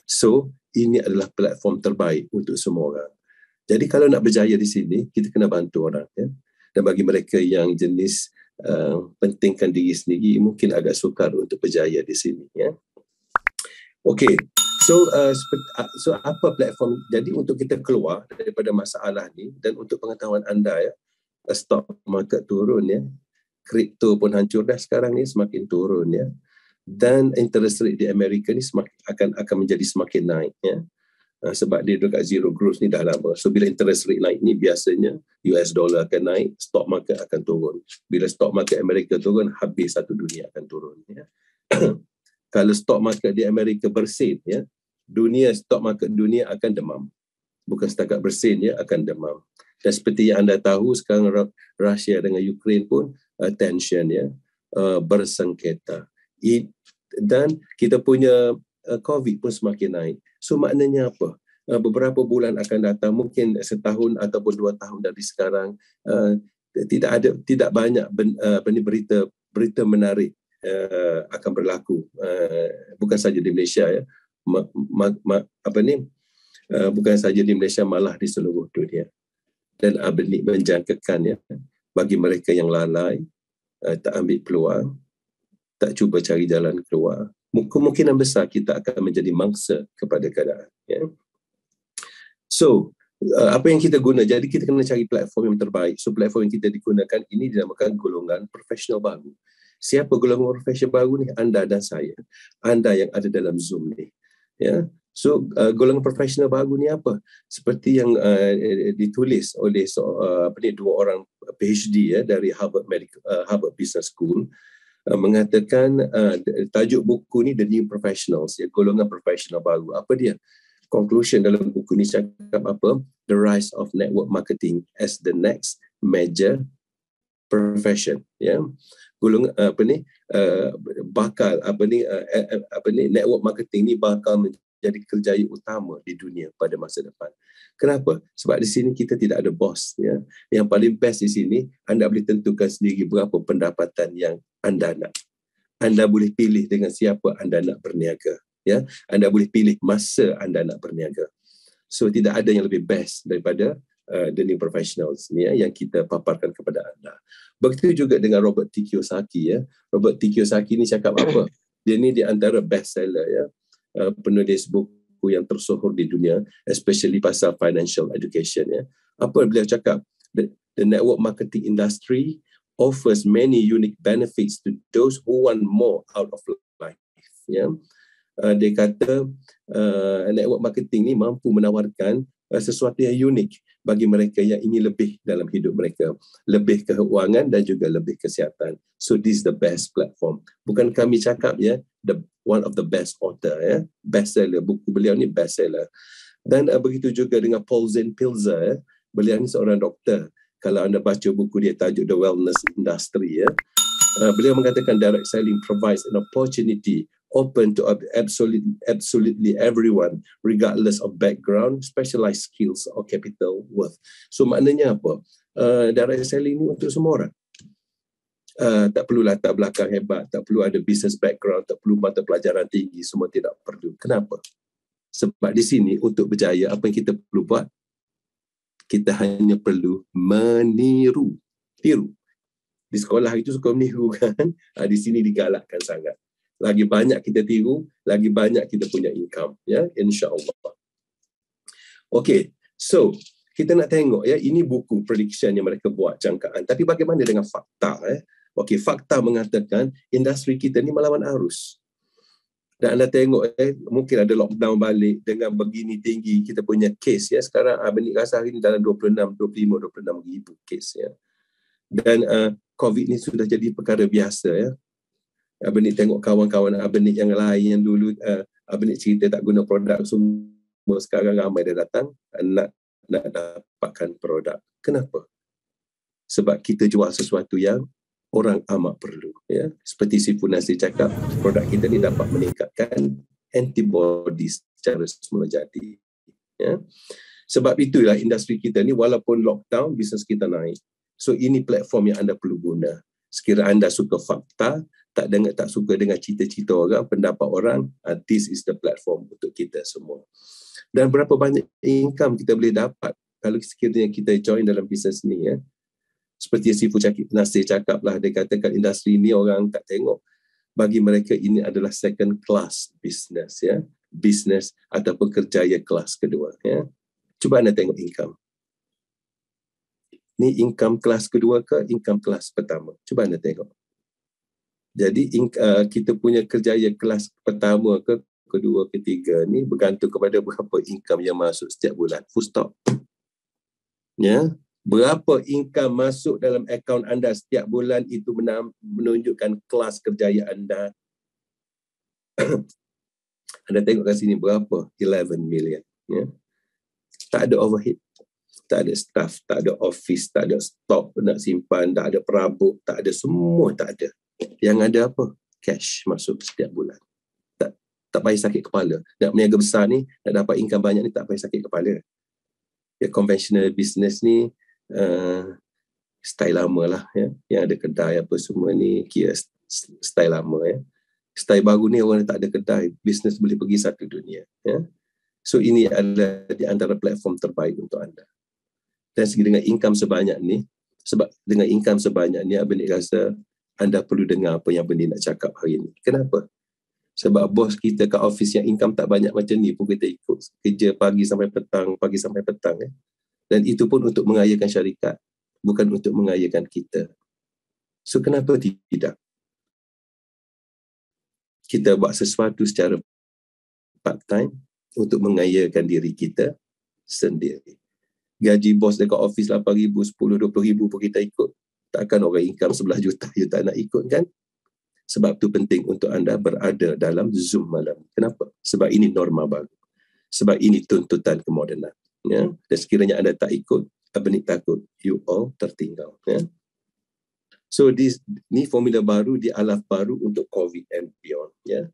So, ini adalah platform terbaik untuk semua orang. Jadi kalau nak berjaya di sini, kita kena bantu orang. Ya? Dan bagi mereka yang jenis pentingkan diri sendiri, mungkin agak sukar untuk berjaya di sini. Ya? Okey, so apa platform? Jadi untuk kita keluar daripada masalah ni dan untuk pengetahuan anda, ya, stock market turun, ya, kripto pun hancur dah sekarang ni, semakin turun, ya, dan interest rate di Amerika ni akan menjadi semakin naik, ya. Sebab dia dekat zero growth ni dah lama. So bila interest rate naik ni, biasanya US dollar akan naik, stock market akan turun. Bila stock market Amerika turun, habis satu dunia akan turun, ya. Kalau stock market di Amerika bersin, ya, stock market dunia akan demam. Bukan setakat bersin, ya, akan demam. Dan seperti yang anda tahu, sekarang Rusia dengan Ukraine pun tension, ya, bersengketa. Dan kita punya COVID pun semakin naik. So maknanya apa? Beberapa bulan akan datang, mungkin setahun ataupun 2 tahun dari sekarang, tidak banyak berita menarik akan berlaku, bukan saja di Malaysia, ya, bukan saja di Malaysia, malah di seluruh dunia. Dan Abni menjangkakan, ya, bagi mereka yang lalai, tak ambil peluang, tak cuba cari jalan keluar, kemungkinan besar kita akan menjadi mangsa kepada keadaan. Ya. So, apa yang kita guna? Jadi kita kena cari platform yang terbaik. So platform yang kita digunakan ini dinamakan golongan profesional baru. Siapa golongan profesional baru ni? Anda dan saya. Anda yang ada dalam Zoom ni. Ya. So golongan profesional baru ni apa? Seperti yang ditulis oleh dua orang PhD, ya, dari Harvard Business School, mengatakan tajuk buku ni The New Professionals, ya, golongan profesional baru. Apa dia? Conclusion dalam buku ni cakap apa? The rise of network marketing as the next major profession. Ya, golongan network marketing ni bakal menjadi kerjaya utama di dunia pada masa depan. Kenapa? Sebab di sini kita tidak ada bos, ya. Yang paling best di sini, anda boleh tentukan sendiri berapa pendapatan yang anda nak. Anda boleh pilih dengan siapa anda nak berniaga, ya. Anda boleh pilih masa anda nak berniaga. So tidak ada yang lebih best daripada the new professionals ni, ya, yang kita paparkan kepada anda. Begitu juga dengan Robert T. Kiyosaki, ya. Robert T. Kiyosaki ni cakap apa? Dia ni di antara best seller, ya, penulis buku yang tersohor di dunia, especially pasal financial education, ya. Apa beliau cakap? The network marketing industry offers many unique benefits to those who want more out of life. Ya. Dia kata network marketing ni mampu menawarkan sesuatu yang unik bagi mereka yang ingin lebih dalam hidup mereka, lebih keuangan dan juga lebih kesihatan. So this is the best platform. Bukan kami cakap, ya, one of the best author, ya, bestseller, buku beliau ni bestseller. Dan begitu juga dengan Paul Zane-Pilzer, ya. Beliau ni seorang doktor. Kalau anda baca buku dia, tajuk The Wellness Industry, ya, beliau mengatakan direct selling provides an opportunity open to absolutely everyone, regardless of background, specialized skills or capital worth. So maknanya apa? Direct selling ni untuk semua orang. Tak perlu latar belakang hebat, tak perlu ada business background, tak perlu mata pelajaran tinggi, semua tidak perlu. Kenapa? Sebab di sini untuk berjaya, apa yang kita perlu buat? Kita hanya perlu meniru. Tiru. Di sekolah itu suka meniru, kan? Di sini digalakkan sangat. Lagi banyak kita tiru, lagi banyak kita punya income, ya, insya-Allah. Okey, so kita nak tengok, ya, ini buku prediction yang mereka buat, jangkaan. Tapi bagaimana dengan fakta, ya? Okey, fakta mengatakan industri kita ni melawan arus. Dan anda tengok, mungkin ada lockdown balik dengan begini tinggi kita punya kes, ya. Sekarang Benik rasa hari ni dalam 26 ribu kes, ya. Dan COVID ni sudah jadi perkara biasa, ya. Benik tengok kawan-kawan Benik yang lain yang dulu Benik cerita tak guna produk semua, sekarang ramai dah datang nak dapatkan produk. Kenapa? Sebab kita jual sesuatu yang orang amat perlu, ya. Seperti si Funasi cakap, produk kita ni dapat meningkatkan antibody secara semula jadi, ya. Sebab itulah industri kita ni walaupun lockdown, bisnes kita naik. So ini platform yang anda perlu guna. Sekiranya anda suka fakta, tak suka dengan cita-cita orang, pendapat orang, this is the platform untuk kita semua. Dan berapa banyak income kita boleh dapat kalau sekiranya kita join dalam bisnes ni, ya. Seperti Sifu Nasir cakap lah, dia katakan industri ni orang tak tengok. Bagi mereka ini adalah second class business, ya. Business ataupun kerjaya kelas kedua, ya. Cuba anda tengok income. Ni income kelas kedua ke income kelas pertama? Cuba anda tengok. Jadi kita punya kerjaya kelas pertama ke kedua, ketiga ni bergantung kepada berapa income yang masuk setiap bulan. Full stop. Ya. Berapa income masuk dalam akaun anda setiap bulan itu menunjukkan kelas kerjaya anda. Anda tengok kat sini berapa? 11 million. Ya. Tak ada overhead. Tak ada staff, tak ada office, tak ada stok nak simpan, tak ada perabot, tak ada, semua tak ada. Yang ada apa? Cash masuk setiap bulan. Tak payah sakit kepala. Nak berniaga besar ni, nak dapat income banyak ni, tak payah sakit kepala. Ya, conventional business ni, style lama lah, ya. Yang ada kedai apa semua ni, kira style lama, ya. Style baru ni orang tak ada kedai, business boleh pergi satu dunia, ya. So ini adalah di antara platform terbaik untuk anda. Dan segi dengan income sebanyak ni, sebab dengan income sebanyak ni, Abang Nik rasa anda perlu dengar apa yang Abang Nik nak cakap hari ni. Kenapa? Sebab bos kita kat office yang income tak banyak macam ni pun kita ikut kerja pagi sampai petang, ya. Dan itu pun untuk mengayakan syarikat, bukan untuk mengayakan kita. So kenapa tidak? Kita buat sesuatu secara part-time untuk mengayakan diri kita sendiri. Gaji bos dekat office 8,000, 10, 20,000 pun kita ikut. Takkan orang income 11 juta you tak nak ikut, kan? Sebab tu penting untuk anda berada dalam Zoom malam. Kenapa? Sebab ini norma baru. Sebab ini tuntutan kemodenan. Ya? Dan sekiranya anda tak ikut, Abang Nik takut you all tertinggal. Ya? So ni formula baru, di alaf baru untuk COVID and beyond. Ya?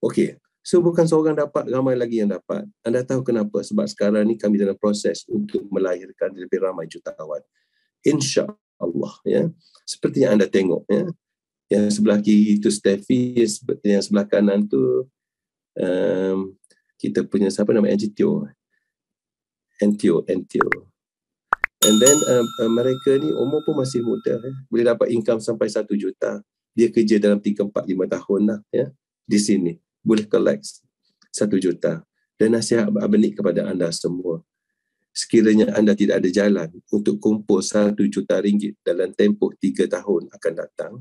Okey. So bukan seorang dapat, ramai lagi yang dapat. Anda tahu kenapa? Sebab sekarang ni kami dalam proses untuk melahirkan lebih ramai jutawan. InsyaAllah. Ya? Seperti yang anda tengok. Ya? Yang sebelah kiri itu Steffi, yang sebelah kanan tu kita punya siapa nama Entio. And then mereka ni umur pun masih muda, boleh dapat income sampai 1 juta. Dia kerja dalam 3, 4, 5 tahun lah, ya, di sini boleh collect 1 juta. Dan nasihat Abang Nik kepada anda semua, sekiranya anda tidak ada jalan untuk kumpul 1 juta ringgit dalam tempoh 3 tahun akan datang,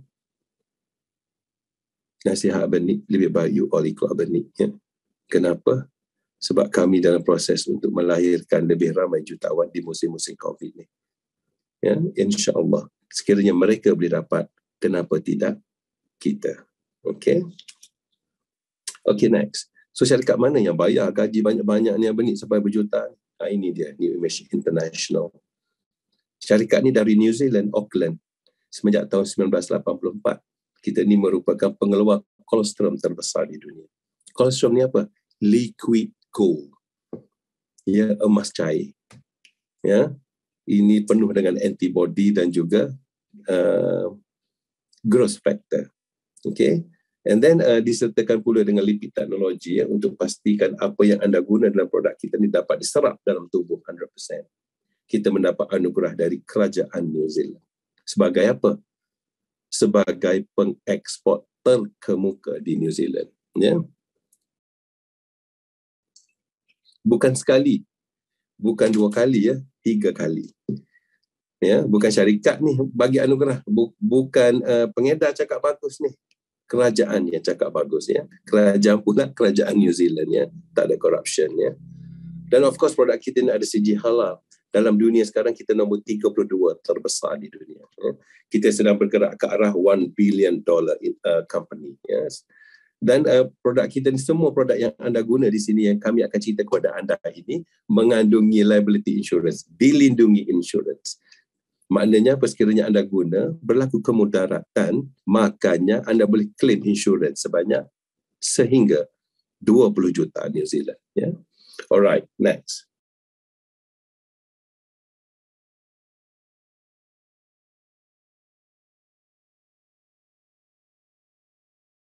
nasihat Abang Nik, lebih baik you all ikut Abang Nik, ya. Kenapa? Sebab kami dalam proses untuk melahirkan lebih ramai jutawan di musim-musim COVID ni. Ya, insya-Allah. Sekiranya mereka boleh dapat, kenapa tidak kita? Okey. Okey, next. So syarikat mana yang bayar gaji banyak-banyak ni Abang Nik sampai berjuta? Ini dia, New Image International. Syarikat ni dari New Zealand, Auckland. Semenjak tahun 1984. Kita ni merupakan pengeluar kolostrum terbesar di dunia. Kolostrum ni apa? Liquid gold. Ya, emas cair. Ya, ini penuh dengan antibody dan juga growth factor. Okay. And then disertakan pula dengan lipid teknologi, ya, untuk pastikan apa yang anda guna dalam produk kita ni dapat diserap dalam tubuh 100%. Kita mendapat anugerah dari kerajaan New Zealand. Sebagai apa? Sebagai pengekspor terkemuka di New Zealand. Ya. Bukan sekali, bukan 2 kali, ya, 3 kali. Ya, bukan syarikat ni bagi anugerah, bukan pengedar cakap bagus ni. Kerajaan yang cakap bagus, ya. Kerajaan pula, kerajaan New Zealand, ya. Tak ada corruption, ya. Dan of course produk kita ni ada segi halal. Dalam dunia sekarang kita nombor 32 terbesar di dunia. Ya. Kita sedang bergerak ke arah $1 billion company. Yes. Dan produk kita ni, semua produk yang anda guna di sini yang kami akan cerita kepada anda ini mengandungi liability insurance, dilindungi insurance. Maknanya apa, sekiranya anda guna, berlaku kemudaratan, makanya anda boleh claim insurance sebanyak sehingga 20 juta New Zealand. Ya. Alright, next.